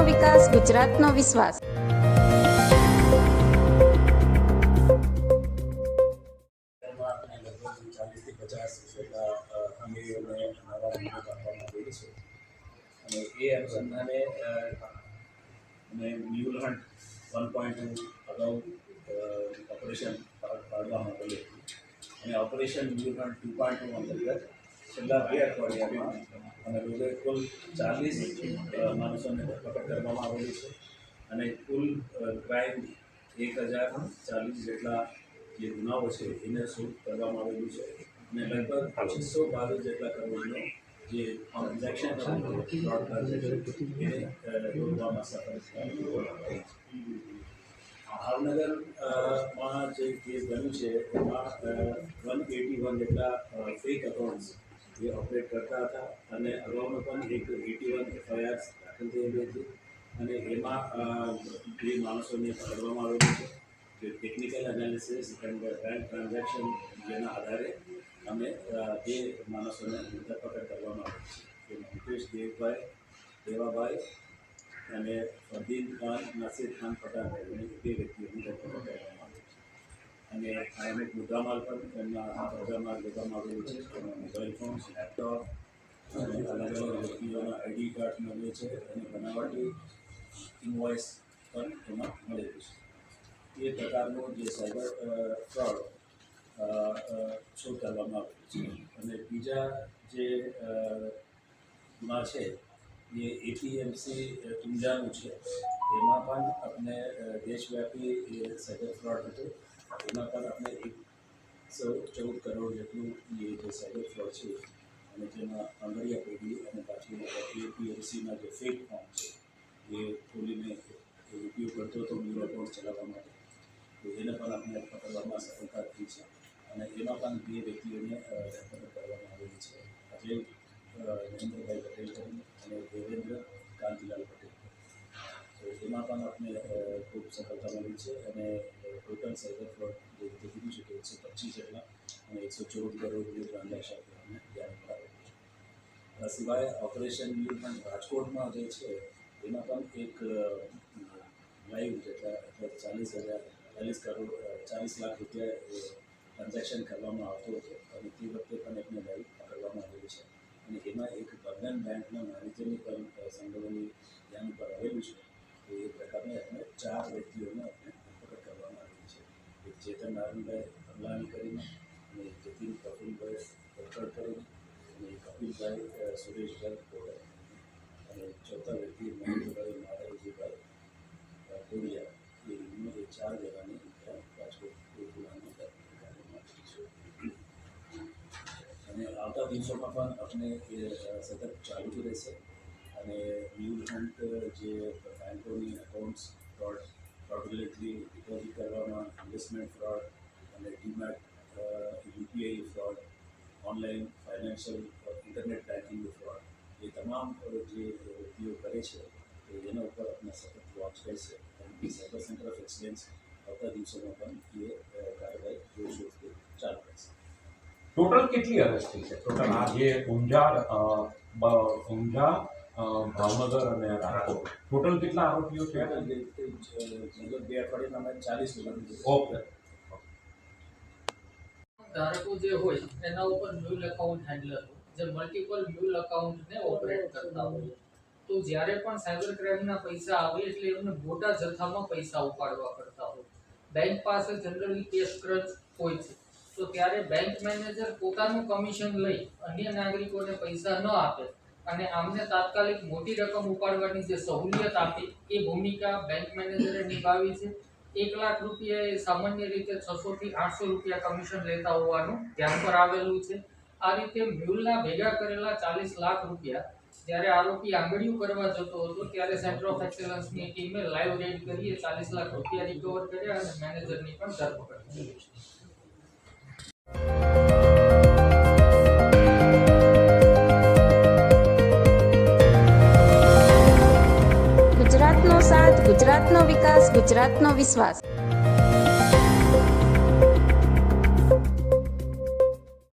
વિકાસ, ગુજરાતનો વિશ્વાસ. अनुसंधाने mule hunt 1.2 અગાઉ ઓપરેશન પાડવામાં આવેલું અને ઓપરેશન મ્યુલ હન્ટ 2.2 અંતર્ગત છેલ્લા 2 અઠવાડિયામાં અને રોજે કુલ 40 માણસોને ધરપકડ કરવામાં આવેલી છે અને કુલ ક્રાઇમ 1040 જેટલા જે ગુનાઓ છે એને શોધ કરવામાં આવેલું છે અને લગભગ 622 જેટલા કરોડનો જે ટ્રાન્ઝેક્શન ફ્રોડ ટ્રાન્ઝેક્શન એને રોકવામાં સફળ થઈ. ભાવનગરમાં જે કેસ બન્યું છે એમાં 181 જેટલા ફેક એકાઉન્ટ્સ એ ઓપરેટ કરતા હતા અને અગાઉનો પણ એક 81 એફઆઈઆર દાખલ થયેલી હતી અને એમાં બે માણસોને પકડવામાં આવેલું છે જે technical analysis and bank transaction જેના આધારે અમે બે માણસોને ધરપકડ કરવામાં આવી છે. મુકેશ દેવાભાઈ અને ફરદીન ખાન નસીર ખાન પઠાણ એમને બે વ્યક્તિઓની ધરપકડ કરવામાં આવી છે અને આ અનેક મુદ્દામાલ પણ એમના મુદ્દામાલ લેવામાં આવેલું છે. એમાં મોબાઈલ ફોન્સ, લેપટોપ અને અલગ અલગ વ્યક્તિઓના આઈડી કાર્ડ મળે છે અને બનાવટી ઇન્વોઇસ પણ એમાં મળેલું છે. એ પ્રકારનું જે સાયબર ફ્રોડ શોધ કરવામાં આવેલું છે અને બીજા જે ગુના છે એ એપીએમસી ઊંઝાનું છે. એમાં પણ આપણે દેશવ્યાપી સાયબર ફ્રોડ હતું. એમાં પણ આપણે 114 કરોડ જેટલું એ જે સાયબર ફ્રોડ છે અને જેમાં આંગળીયા પેઢી અને પાછી એપીએમસીના જે ફેક ફોર્મ છે એ ખોલીને ઉપયોગ કરતો હતો મ્યુલ એકાઉન્ટ ચલાવવા માટે. તો એને પણ આપણે પકડવામાં સફળતા થઈ છે અને એમાં પણ બે વ્યક્તિઓને ધરપકડ કરવામાં આવેલી છે. અજય નરેન્દ્રભાઈ પટેલ અને દેવેન્દ્ર કાંતિલાલ પટેલ. તો એમાં પણ આપણે ખૂબ સફળતા મળી છે અને ટોટલ સાયબર ફ્રોડ જે રીતે કીધું છે કે 125 જેટલા અને 114 કરોડની ટ્રાન્ઝેક્શન આપણે ધ્યાન કરાવેલું છે. આ સિવાય ઓપરેશન મ્યુલ હન્ટ રાજકોટમાં જે છે એમાં પણ એક લાઈવ જેટલા 40 લાખ રૂપિયા ટ્રાન્ઝેક્શન કરવામાં આવતો હતો અને તે વખતે પણ એમને લાઈવ પકડવામાં આવેલું છે અને એમાં એક બંધન બેંકના મેનેજરની પણ સંડોવણી ધ્યાન ઉપર આવેલું છે. તો એ પ્રકારની આપણે 4 વ્યક્તિઓને આપણે ધરપકડ કરવામાં આવેલી છે. એક ચેતન નારાયણભાઈ અમલાની કરીને અને એક જતીન કપિલભાઈ કોટડ કરીને અને કપિલભાઈ સુરેશભાઈ કોટડ અને ચોથા વ્યક્તિ મહેન્દ્રભાઈ નારાયણજીભાઈ કોડિયા. એ 4 જણાની રાજકોટ ગુનાની અને આવતા દિવસોમાં પણ આપણે એ સતત ચાલુ રહેશે અને મ્યુલ હન્ટ જે બેંકોની એકાઉન્ટ્સ ફ્રોડુલેટલી ડિપોઝિટ કરવામાં, ઇન્વેસ્ટમેન્ટ ફ્રોડ અને demat UPI fraud, online financial internet બેન્કિંગનું ફ્રોડ એ તમામ જે વ્યક્તિઓ કરે છે તો એના ઉપર આપણે સતત વોચ રહેશે અને સાયબર સેન્ટર ઓફ એક્સલેન્સ આવતા દિવસોમાં પણ એ કાર્યવાહી જોરશોરથી ચાલુ રહેશે. ટોટલ કેટલી અરેસ્ટ થઈ છે? ટોટલ આ જે ઊંઝા, ભાવનગર અને રાજકોટ ટોટલ કેટલા આરોપીઓ છે? 2 અઠવાડિયામાં 40 લોકો. ઓકે. ધારકો જે હોય એના ઉપર મ્યુલ એકાઉન્ટ હેન્ડલર જે મલ્ટિપલ મ્યુલ એકાઉન્ટને ઓપરેટ કરતા હોય તો જ્યારે પણ સાયબર ક્રાઇમના પૈસા આવે એટલે એમને મોટા જથ્થામાં પૈસા ઉપાડવા પડતા હોય. બેંક પાસે જનરલી કેશ ક્રચ હોય છે તો ત્યારે બેંક મેનેજર પોતાનું કમિશન લઈ અન્ય નાગરિકોને પૈસા ન આપે અને આમને તાત્કાલિક મોટી રકમ ઉપાડવાની જે સહુલિયત આપી એ ભૂમિકા બેંક મેનેજરે નિભાવી છે. 1 લાખ રૂપિયા એ સામાન્ય રીતે 600 થી 800 રૂપિયા કમિશન લેતા હોવાનું ધ્યાન પર આવેલું છે. આ રીતે મ્યુલના ભેગા કરેલા 40 લાખ રૂપિયા જ્યારે આરોપી આંગળીયું કરવા જતો હતો ત્યારે સેન્ટર ઓફ એક્સેલન્સની ટીમે લાઈવ રેડ કરી 40 લાખ રૂપિયા રિકવર કર્યા અને મેનેજરની પણ ધરપકડ કરી. ગુજરાતનો સાથ, ગુજરાતનો વિકાસ, ગુજરાતનો વિશ્વાસ.